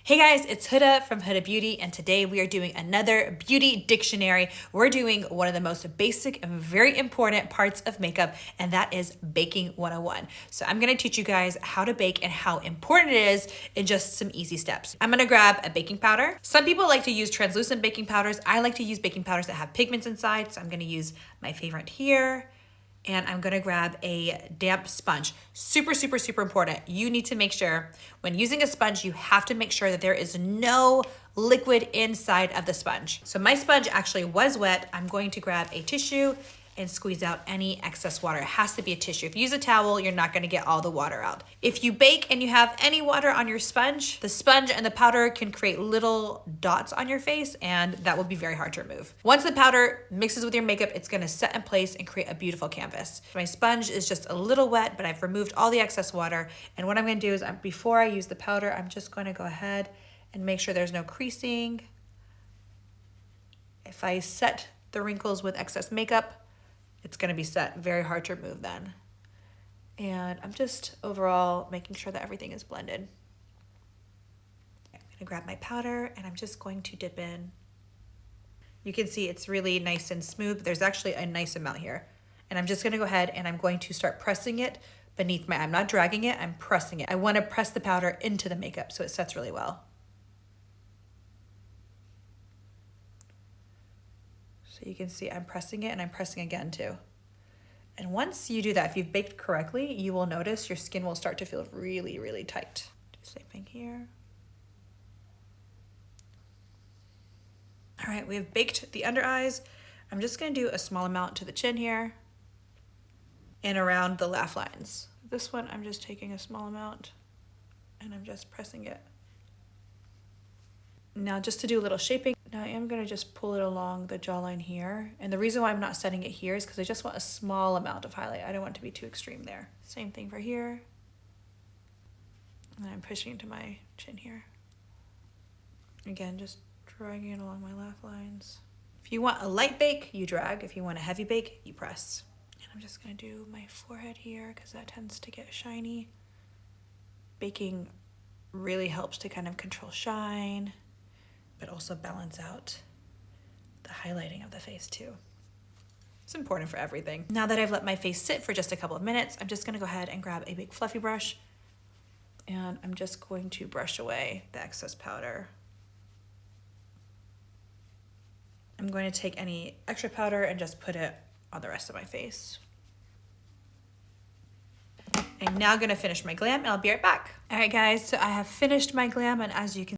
Hey guys, it's Huda from Huda Beauty, and today we are doing another beauty dictionary. We're doing one of the most basic and very important parts of makeup, and that is baking 101. So I'm gonna teach you guys how to bake and how important it is in just some easy steps. I'm gonna grab a baking powder. Some people like to use translucent baking powders. I like to use baking powders that have pigments inside, so I'm gonna use my favorite here. And I'm gonna grab a damp sponge. Super, super, super important. You need to make sure when using a sponge, you have to make sure that there is no liquid inside of the sponge. So my sponge actually was wet. I'm going to grab a tissue and squeeze out any excess water. It has to be a tissue. If you use a towel, you're not gonna get all the water out. If you bake and you have any water on your sponge, the sponge and the powder can create little dots on your face, and that will be very hard to remove. Once the powder mixes with your makeup, it's gonna set in place and create a beautiful canvas. My sponge is just a little wet, but I've removed all the excess water. And what I'm gonna do is before I use the powder, I'm just gonna go ahead and make sure there's no creasing. If I set the wrinkles with excess makeup, it's gonna be set very hard to remove then. And I'm just overall making sure that everything is blended. I'm gonna grab my powder and I'm just going to dip in. You can see it's really nice and smooth, but there's actually a nice amount here. And I'm just gonna go ahead and I'm going to start pressing it beneath I'm not dragging it, I'm pressing it. I wanna press the powder into the makeup so it sets really well. So you can see I'm pressing it and I'm pressing again too. And once you do that, if you've baked correctly, you will notice your skin will start to feel really, really tight. Do the same thing here. All right, we've baked the under eyes. I'm just gonna do a small amount to the chin here and around the laugh lines. This one, I'm just taking a small amount and I'm just pressing it. Now just to do a little shaping, now I am gonna just pull it along the jawline here. And the reason why I'm not setting it here is because I just want a small amount of highlight. I don't want it to be too extreme there. Same thing for here. And I'm pushing into my chin here. Again, just dragging it along my laugh lines. If you want a light bake, you drag. If you want a heavy bake, you press. And I'm just gonna do my forehead here because that tends to get shiny. Baking really helps to kind of control shine, but also balance out the highlighting of the face too. It's important for everything. Now that I've let my face sit for just a couple of minutes, I'm just gonna go ahead and grab a big fluffy brush and I'm just going to brush away the excess powder. I'm going to take any extra powder and just put it on the rest of my face. I'm now gonna finish my glam and I'll be right back. All right guys, so I have finished my glam, and as you can